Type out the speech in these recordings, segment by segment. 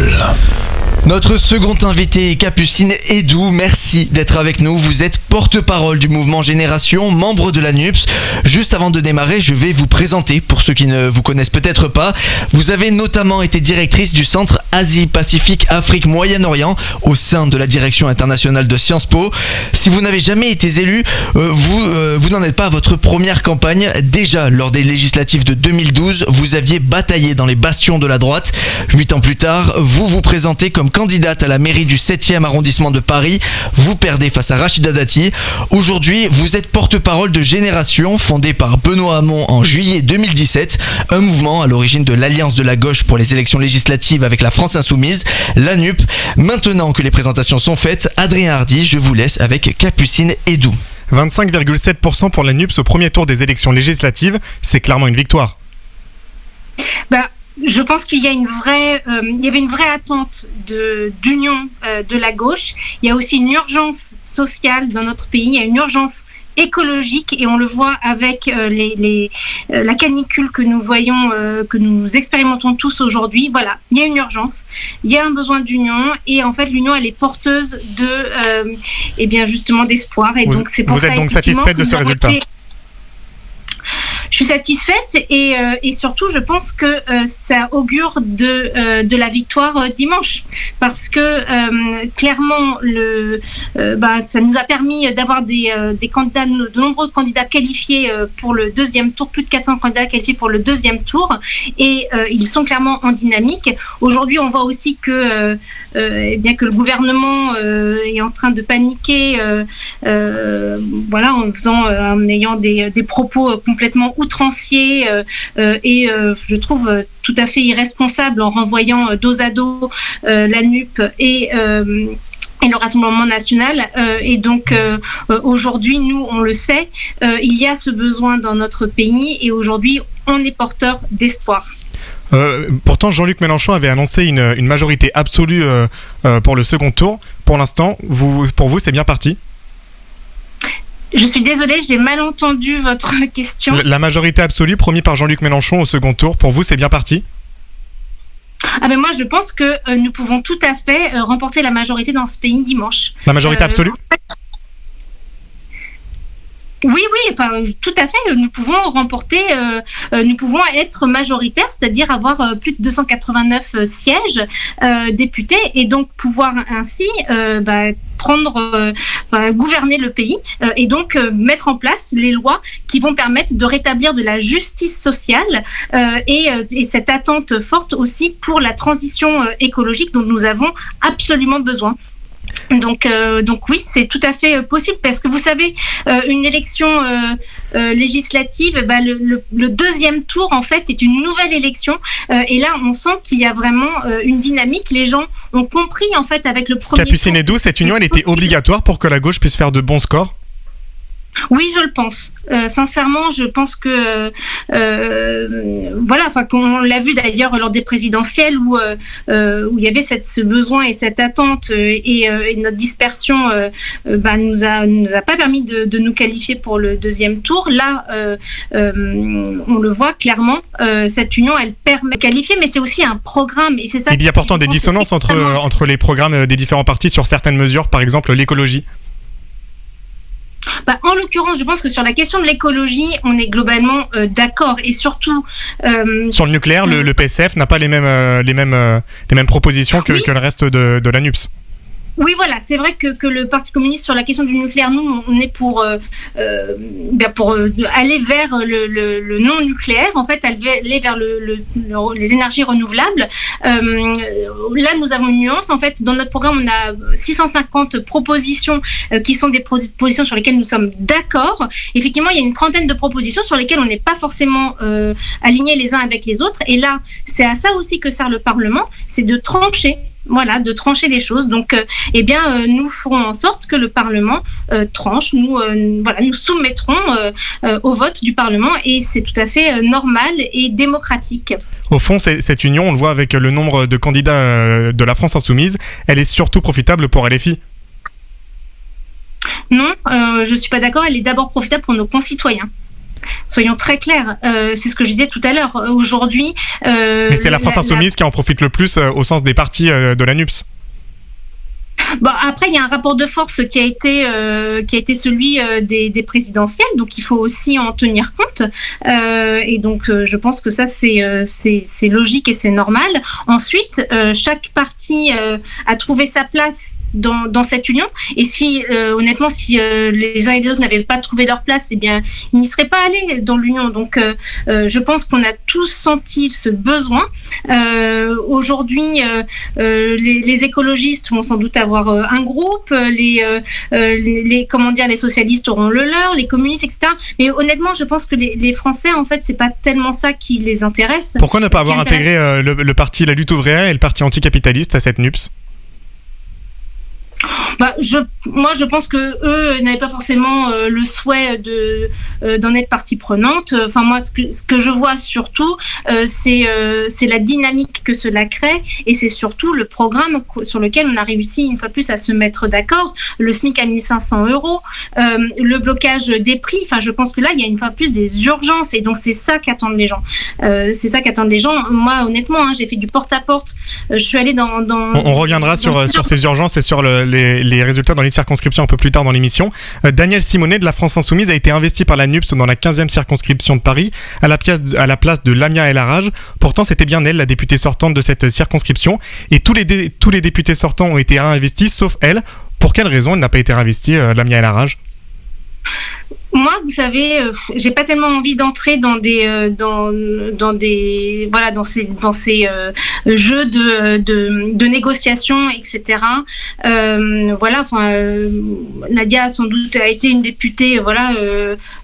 porte-parole. Notre second invité est Capucine Edou, merci d'être avec nous. Vous êtes porte-parole du mouvement Génération, membre de la NUPS. Juste avant de démarrer, je vais vous présenter, pour ceux qui ne vous connaissent peut-être pas. Vous avez notamment été directrice du Centre Asie-Pacifique Afrique Moyen-Orient au sein de la Direction internationale de Sciences Po. Si vous n'avez jamais été élu, vous n'en êtes pas à votre première campagne. Déjà, lors des législatives de 2012, vous aviez bataillé dans les bastions de la droite. 8 ans plus tard, vous vous présentez comme candidate à la mairie du 7e arrondissement de Paris. Vous perdez face à Rachida Dati. Aujourd'hui, vous êtes porte-parole de Génération, fondée par Benoît Hamon en juillet 2017. Un mouvement à l'origine de l'Alliance de la gauche pour les élections législatives avec la France Insoumise, la NUP. Maintenant que les présentations sont faites, Adrien Hardy, je vous laisse avec Capucine Edou. 25,7% pour la NUPS au premier tour des élections législatives, c'est clairement une victoire. Je pense qu'il y a il y avait une vraie attente d'union de la gauche. Il y a aussi une urgence sociale dans notre pays. Il y a une urgence écologique et on le voit avec la canicule que nous voyons, que nous expérimentons tous aujourd'hui. Voilà, il y a une urgence, il y a un besoin d'union et en fait l'union elle est porteuse justement d'espoir. Et donc c'est pour vous êtes donc satisfaite de ce résultat? Je suis satisfaite et surtout je pense que ça augure de la victoire dimanche parce que clairement ça nous a permis d'avoir des candidats, de nombreux candidats qualifiés pour le deuxième tour, plus de 400 candidats qualifiés pour le deuxième tour et ils sont clairement en dynamique. Aujourd'hui on voit aussi que que le gouvernement est en train de paniquer en ayant des propos complètement outrancier et je trouve tout à fait irresponsable en renvoyant dos à dos la NUP et le Rassemblement national. Et donc, aujourd'hui, nous, on le sait, il y a ce besoin dans notre pays et aujourd'hui, on est porteur d'espoir. Pourtant, Jean-Luc Mélenchon avait annoncé une majorité absolue pour le second tour. Pour l'instant, pour vous, c'est bien parti? Je suis désolée, j'ai mal entendu votre question. La majorité absolue promise par Jean-Luc Mélenchon au second tour, pour vous, c'est bien parti? Moi, je pense que nous pouvons tout à fait remporter la majorité dans ce pays dimanche. La majorité absolue? Oui, tout à fait. Nous pouvons remporter, nous pouvons être majoritaires, c'est-à-dire avoir plus de 289 sièges députés et donc pouvoir ainsi gouverner le pays et donc mettre en place les lois qui vont permettre de rétablir de la justice sociale et cette attente forte aussi pour la transition écologique dont nous avons absolument besoin. Donc oui, c'est tout à fait possible parce que vous savez, une élection législative, le deuxième tour en fait est une nouvelle élection et là on sent qu'il y a vraiment une dynamique. Les gens ont compris en fait avec le premier Capucine Edou, cette union elle était obligatoire pour que la gauche puisse faire de bons scores? Oui, je le pense. Sincèrement, je pense que qu'on l'a vu d'ailleurs lors des présidentielles où il y avait ce besoin et cette attente et notre dispersion nous a pas permis de nous qualifier pour le deuxième tour. Là, on le voit clairement, cette union elle permet de qualifier, mais c'est aussi un programme et c'est ça. Il y a pourtant des dissonances entre les programmes des différents partis sur certaines mesures, par exemple l'écologie. En l'occurrence, je pense que sur la question de l'écologie, on est globalement d'accord et surtout sur le nucléaire, le PSF n'a pas les mêmes propositions que le reste de la NUPS. Oui, voilà, c'est vrai que le Parti communiste sur la question du nucléaire, nous, on est pour aller vers le non nucléaire, en fait, aller vers les énergies renouvelables. Là, nous avons une nuance. En fait, dans notre programme, on a 650 propositions qui sont des propositions sur lesquelles nous sommes d'accord. Effectivement, il y a une trentaine de propositions sur lesquelles on n'est pas forcément alignés les uns avec les autres. Et là, c'est à ça aussi que sert le Parlement, c'est de trancher. Voilà, de trancher les choses. Donc, nous ferons en sorte que le Parlement tranche. Nous soumettrons au vote du Parlement et c'est tout à fait normal et démocratique. Au fond, cette union, on le voit avec le nombre de candidats de la France Insoumise, elle est surtout profitable pour LFI. Non, je suis pas d'accord. Elle est d'abord profitable pour nos concitoyens. Soyons très clairs, c'est ce que je disais tout à l'heure. Aujourd'hui, mais c'est la France Insoumise qui en profite le plus au sens des partis de la NUPS. Bon, après, il y a un rapport de force qui a été celui des présidentielles, donc il faut aussi en tenir compte. Et donc, je pense que ça, c'est logique et c'est normal. Ensuite, chaque parti a trouvé sa place dans cette union. Et si, honnêtement, si les uns et les autres n'avaient pas trouvé leur place, eh bien, ils n'y seraient pas allés dans l'union. Donc, je pense qu'on a tous senti ce besoin. Aujourd'hui, les écologistes vont sans doute avoir un groupe, les socialistes auront le leur, les communistes, etc. Mais honnêtement, je pense que les Français, en fait, c'est pas tellement ça qui les intéresse. Pourquoi ne pas avoir intégré le parti La Lutte ouvrière et le parti anticapitaliste à cette NUPS ? Moi, je pense que eux n'avaient pas forcément le souhait d'en être partie prenante. Enfin, moi, ce que je vois surtout, c'est la dynamique que cela crée, et c'est surtout le programme sur lequel on a réussi une fois plus à se mettre d'accord. Le SMIC à 1 500 €, le blocage des prix. Enfin, je pense que là, il y a une fois plus des urgences, et donc c'est ça qu'attendent les gens. Moi, honnêtement, j'ai fait du porte-à-porte. Je suis allée dans. On reviendra sur ces urgences et sur les résultats dans les circonscriptions un peu plus tard dans l'émission. Daniel Simonet de la France Insoumise a été investi par la NUPS dans la 15e circonscription de Paris à la place de Lamia El Harraj. Pourtant, c'était bien elle, la députée sortante de cette circonscription. Et tous les députés sortants ont été réinvestis, sauf elle. Pour quelle raison elle n'a pas été réinvestie, Lamia El Harraj ? Moi, vous savez, j'ai pas tellement envie d'entrer dans ces jeux de négociation, etc. Nadia sans doute a été une députée,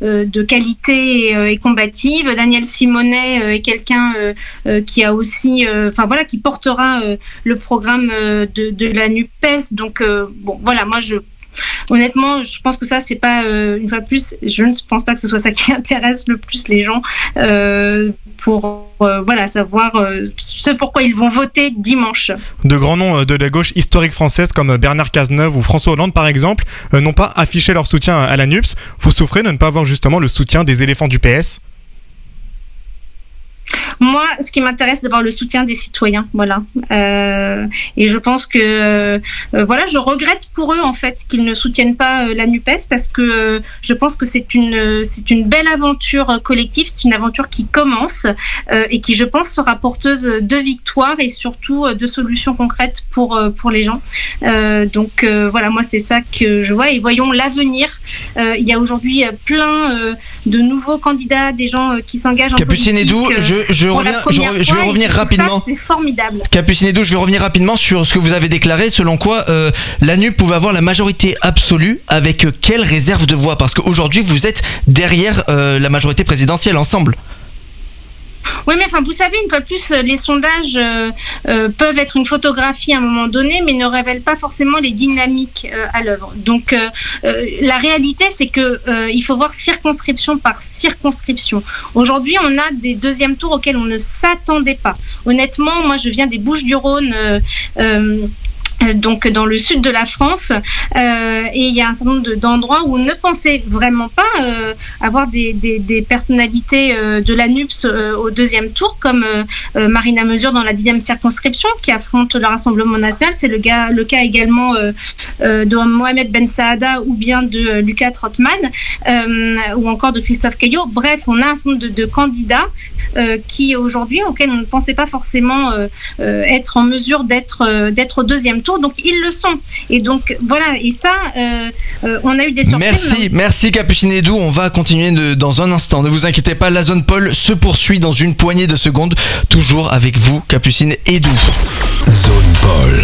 de qualité et combative. Daniel Simonet est quelqu'un qui a aussi, qui portera le programme de la NUPES. Donc, honnêtement, je pense que ça, c'est pas, une fois de plus, je ne pense pas que ce soit ça qui intéresse le plus les gens pour savoir ce pourquoi ils vont voter dimanche. De grands noms de la gauche historique française comme Bernard Cazeneuve ou François Hollande, par exemple, n'ont pas affiché leur soutien à la NUPS. Vous souffrez de ne pas avoir justement le soutien des éléphants du PS ? Moi, ce qui m'intéresse, c'est d'avoir le soutien des citoyens, et je pense que, je regrette pour eux en fait qu'ils ne soutiennent pas la NUPES, parce que je pense que c'est une belle aventure collective, c'est une aventure qui commence et qui, je pense, sera porteuse de victoires et surtout de solutions concrètes pour les gens. Moi, c'est ça que je vois, et voyons l'avenir. Il y a aujourd'hui plein de nouveaux candidats, des gens qui s'engagent en politique. Capucine Edou, je vais revenir rapidement. C'est formidable. Capucine Edou, je vais revenir rapidement sur ce que vous avez déclaré, selon quoi la NUP pouvait avoir la majorité absolue avec quelle réserve de voix ? Parce qu'aujourd'hui, vous êtes derrière la majorité présidentielle ensemble. Oui, mais vous savez, une fois de plus, les sondages peuvent être une photographie à un moment donné, mais ne révèlent pas forcément les dynamiques à l'œuvre. Donc, la réalité, c'est que il faut voir circonscription par circonscription. Aujourd'hui, on a des deuxièmes tours auxquels on ne s'attendait pas. Honnêtement, moi, je viens des Bouches-du-Rhône. Donc dans le sud de la France, et il y a un certain nombre d'endroits où on ne pensait vraiment pas avoir des personnalités de la NUPS au deuxième tour, comme Marina Mesure dans la 10e circonscription qui affronte le Rassemblement national. C'est le cas également de Mohamed Ben Saada ou bien de Lucas Trottmann ou encore de Christophe Caillot. Bref, on a un certain nombre de candidats qui aujourd'hui, auxquels on ne pensait pas forcément être en mesure d'être au deuxième tour. Donc ils le sont, et donc et ça on a eu des surprises. Merci Capucine Edou, on va continuer dans un instant, ne vous inquiétez pas, la zone Paul se poursuit dans une poignée de secondes, toujours avec vous Capucine Edou. Zone Paul.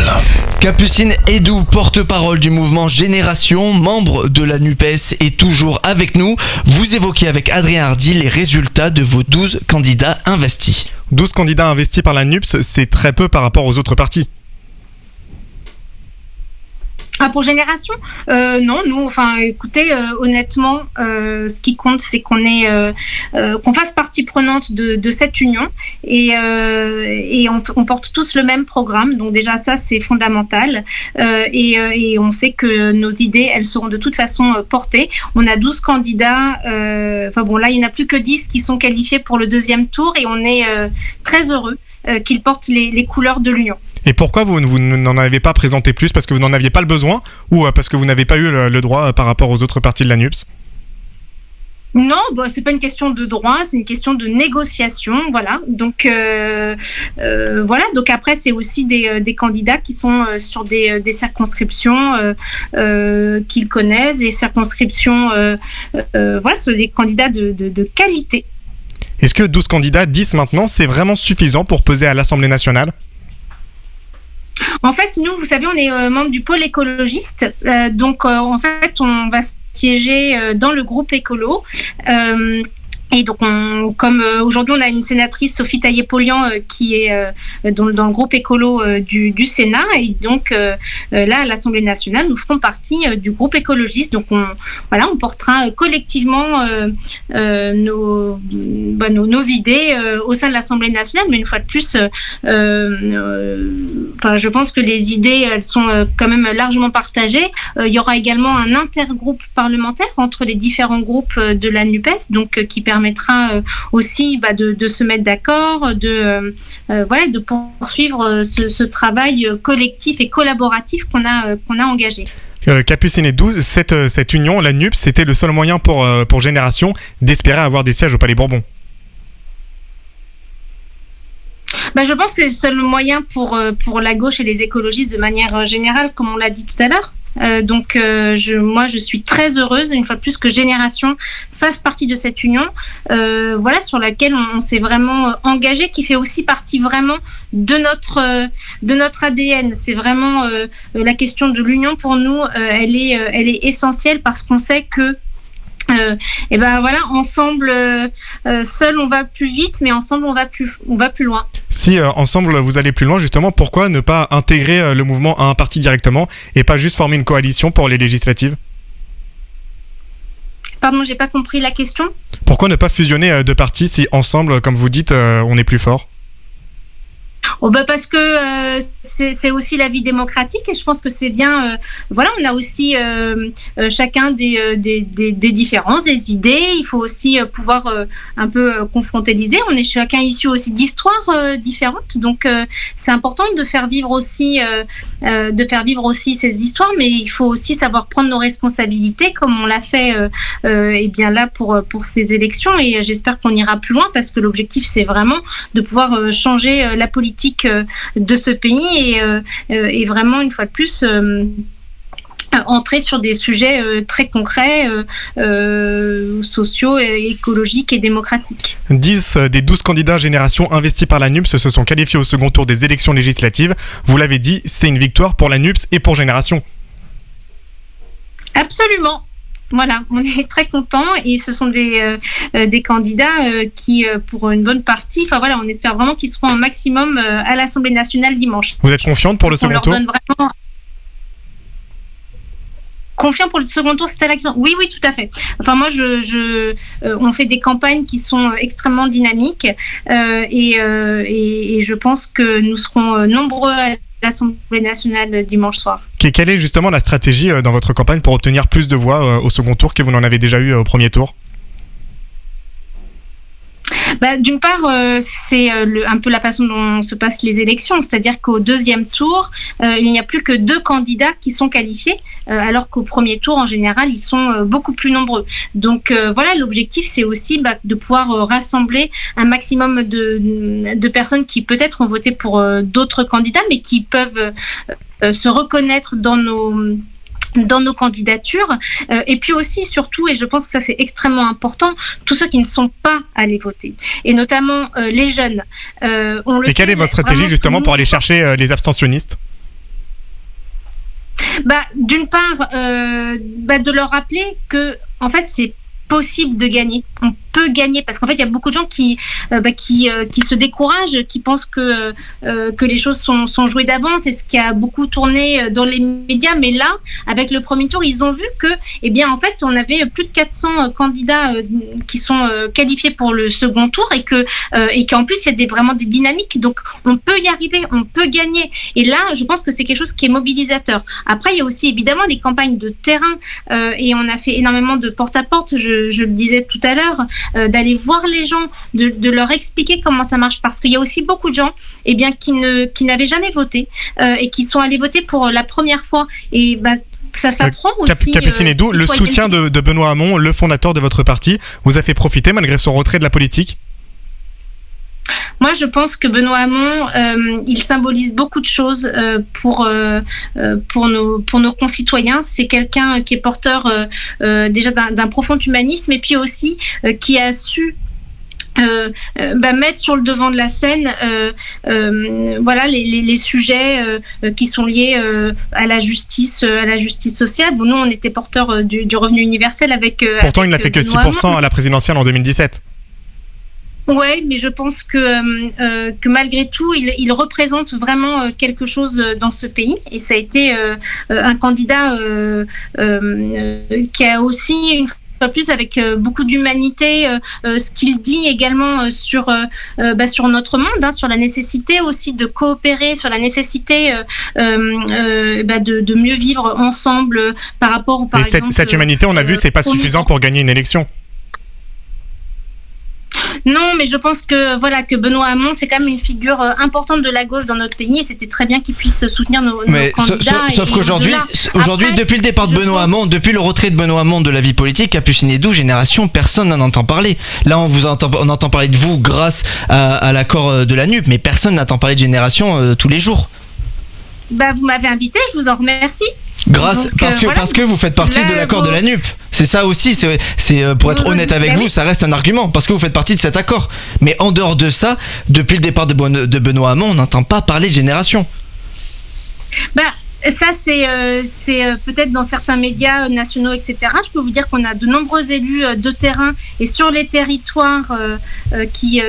Capucine Edou, porte-parole du mouvement Génération, membre de la NUPES, est toujours avec nous. Vous évoquez avec Adrien Hardy les résultats de vos 12 candidats investis. 12 candidats investis par la NUPES, c'est très peu par rapport aux autres partis. Pour Génération, non, nous, écoutez, honnêtement, ce qui compte, c'est qu'on fasse partie prenante de cette union et on porte tous le même programme. Donc déjà, ça, c'est fondamental. Et on sait que nos idées, elles seront de toute façon portées. On a 12 candidats. Là, il n'y en a plus que 10 qui sont qualifiés pour le deuxième tour et on est très heureux qu'ils portent les couleurs de l'union. Et pourquoi vous n'en avez pas présenté plus? Parce que vous n'en aviez pas le besoin ou parce que vous n'avez pas eu le droit par rapport aux autres partis de la NUPES? Non, c'est pas une question de droit, c'est une question de négociation, voilà. Donc voilà. Donc après, c'est aussi des candidats qui sont sur des circonscriptions qu'ils connaissent, des circonscriptions, c'est des candidats de qualité. Est-ce que 12 candidats, 10 maintenant, c'est vraiment suffisant pour peser à l'Assemblée nationale? En fait, nous, vous savez, on est membre du pôle écologiste. En fait, on va siéger dans le groupe écolo. Et donc, comme aujourd'hui, on a une sénatrice, Sophie Taillé-Polian, qui est dans le groupe écolo du Sénat. Et donc, là, à l'Assemblée nationale, nous ferons partie du groupe écologiste. Donc, on portera collectivement nos idées au sein de l'Assemblée nationale. Mais une fois de plus, je pense que les idées, elles sont quand même largement partagées. Il y aura également un intergroupe parlementaire entre les différents groupes de la NUPES, donc qui permettra aussi de se mettre d'accord, de poursuivre ce travail collectif et collaboratif qu'on a engagé. Capucine et 12, cette union, la NUPES, c'était le seul moyen pour Génération d'espérer avoir des sièges au Palais Bourbon. Je pense que c'est le seul moyen pour la gauche et les écologistes de manière générale, comme on l'a dit tout à l'heure. Je suis très heureuse, une fois de plus, que Génération fasse partie de cette union, sur laquelle on s'est vraiment engagé, qui fait aussi partie vraiment de notre ADN. C'est vraiment la question de l'union pour nous, elle est essentielle parce qu'on sait que ensemble, seul on va plus vite, mais ensemble on va plus loin. Si ensemble vous allez plus loin, justement, pourquoi ne pas intégrer le mouvement à un parti directement et pas juste former une coalition pour les législatives? Pardon, j'ai pas compris la question. Pourquoi ne pas fusionner deux partis si ensemble, comme vous dites, on est plus fort? Parce que c'est aussi la vie démocratique et je pense que c'est bien. On a aussi chacun des différences, des idées. Il faut aussi pouvoir un peu confronter les idées. On est chacun issu aussi d'histoires différentes, donc c'est important de faire vivre aussi ces histoires. Mais il faut aussi savoir prendre nos responsabilités, comme on l'a fait là pour ces élections. Et j'espère qu'on ira plus loin parce que l'objectif c'est vraiment de pouvoir changer la politique de ce pays et vraiment une fois de plus entrer sur des sujets très concrets, sociaux, écologiques et démocratiques. 10 des 12 candidats Génération investis par la NUPES se sont qualifiés au second tour des élections législatives. Vous l'avez dit, c'est une victoire pour la NUPES et pour Génération. Absolument. Voilà, on est très contents et ce sont des candidats qui, pour une bonne partie, on espère vraiment qu'ils seront un maximum à l'Assemblée nationale dimanche. Vous êtes confiante pour le second tour? Confiant pour le second tour, c'est à l'action. Oui, tout à fait. On fait des campagnes qui sont extrêmement dynamiques et je pense que nous serons nombreux à l'Assemblée nationale dimanche soir. Quelle est justement la stratégie dans votre campagne pour obtenir plus de voix au second tour que vous n'en avez déjà eu au premier tour? D'une part, c'est un peu la façon dont se passent les élections, c'est-à-dire qu'au deuxième tour, il n'y a plus que 2 candidats qui sont qualifiés, alors qu'au premier tour, en général, ils sont beaucoup plus nombreux. Donc l'objectif, c'est aussi de pouvoir rassembler un maximum de personnes qui peut-être ont voté pour d'autres candidats, mais qui peuvent se reconnaître dans nos candidatures, et puis aussi, surtout, et je pense que ça c'est extrêmement important, tous ceux qui ne sont pas allés voter, et notamment les jeunes. Et quelle est votre stratégie justement pour aller chercher les abstentionnistes? D'une part, de leur rappeler que, en fait, c'est possible de gagner. peut gagner, parce qu'en fait il y a beaucoup de gens qui se découragent, qui pensent que les choses sont jouées d'avance, et ce qui a beaucoup tourné dans les médias. Mais là, avec le premier tour, ils ont vu que, eh bien, en fait, on avait plus de 400 candidats qui sont qualifiés pour le second tour, et qu'en plus il y a vraiment des dynamiques. Donc on peut y arriver, on peut gagner. Et là, je pense que c'est quelque chose qui est mobilisateur. Après, il y a aussi évidemment les campagnes de terrain, et on a fait énormément de porte-à-porte, je le disais tout à l'heure, d'aller voir les gens, de leur expliquer comment ça marche, parce qu'il y a aussi beaucoup de gens, eh bien, qui n'avaient jamais voté, et qui sont allés voter pour la première fois. Et ça s'apprend aussi. Capucine Edou, le soutien de Benoît Hamon, le fondateur de votre parti, vous a fait profiter malgré son retrait de la politique? Moi, je pense que Benoît Hamon, il symbolise beaucoup de choses pour nos concitoyens. C'est quelqu'un qui est porteur déjà d'un profond humanisme, et puis aussi qui a su mettre sur le devant de la scène voilà les sujets qui sont liés à la justice sociale. Bon, nous, on était porteurs du revenu universel avec pourtant il n'a fait que 6% à la présidentielle en 2017. Ouais, mais je pense que malgré tout, il représente vraiment quelque chose dans ce pays, et ça a été un candidat qui a aussi une fois plus avec beaucoup d'humanité, ce qu'il dit également sur notre monde, sur la nécessité aussi de coopérer, sur la nécessité de mieux vivre ensemble par rapport, par exemple. Cette humanité, on a vu, c'est pas suffisant pour gagner une élection. Non, mais je pense que Benoît Hamon, c'est quand même une figure importante de la gauche dans notre pays, et c'était très bien qu'il puisse soutenir nos candidats. Sauf qu'aujourd'hui, depuis le départ de Benoît Hamon, depuis le retrait de Benoît Hamon de la vie politique, Capucine Edou, Génération, personne n'en entend parler. Là, on entend parler de vous grâce à l'accord de la NUP, mais personne n'entend parler de Génération tous les jours. Vous m'avez invité, je vous en remercie. Parce que vous faites partie de l'accord de la NUP. C'est ça aussi, c'est pour être honnête avec vous, ça reste un argument, parce que vous faites partie de cet accord. Mais en dehors de ça, depuis le départ de Benoît Hamon, on n'entend pas parler de Génération. Ça, c'est peut-être dans certains médias nationaux, etc. Je peux vous dire qu'on a de nombreux élus de terrain et sur les territoires qui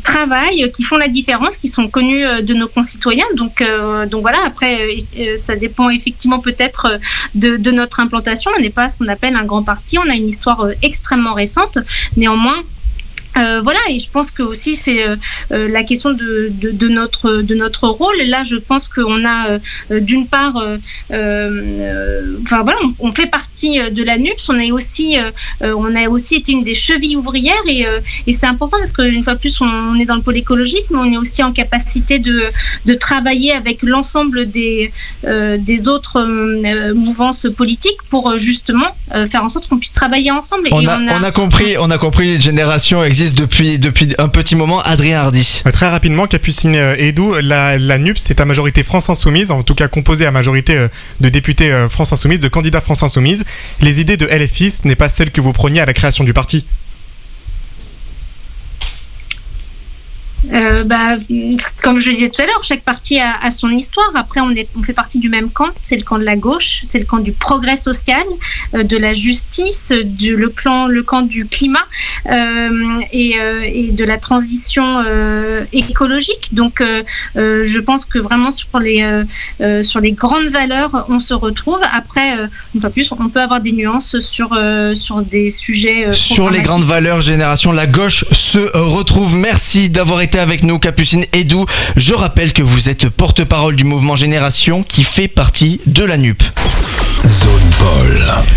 travaillent, qui font la différence, qui sont connus de nos concitoyens. Donc voilà, après, ça dépend effectivement peut-être de notre implantation. On n'est pas ce qu'on appelle un grand parti, on a une histoire extrêmement récente. Néanmoins, voilà, et je pense que aussi c'est la question de notre rôle. Là, je pense qu'on a d'une part, on fait partie de la NUPS. On a aussi été une des chevilles ouvrières, et c'est important parce qu'une fois de plus, on est dans le pôle écologisme, mais on est aussi en capacité de travailler avec l'ensemble des autres mouvances politiques pour justement faire en sorte qu'on puisse travailler ensemble. On a compris. Génération existe depuis un petit moment. Adrien Hardy. Très rapidement, Capucine Edou, la NUPS, c'est à majorité France Insoumise, en tout cas composée à majorité de députés France Insoumise, de candidats France Insoumise. Les idées de LFI, ce n'est pas celle que vous preniez à la création du parti? Comme je le disais tout à l'heure, chaque parti a son histoire. Après, on fait partie du même camp. C'est le camp de la gauche, c'est le camp du progrès social, de la justice, le camp du climat et de la transition écologique. Donc, je pense que vraiment sur les grandes valeurs, on se retrouve. Après, une fois plus, on peut avoir des nuances sur des sujets. Sur les grandes valeurs, Génération, la gauche se retrouve. Merci d'avoir été avec nous, Capucine Edou. Je rappelle que vous êtes porte-parole du mouvement Génération qui fait partie de la NUP. Zone Paul.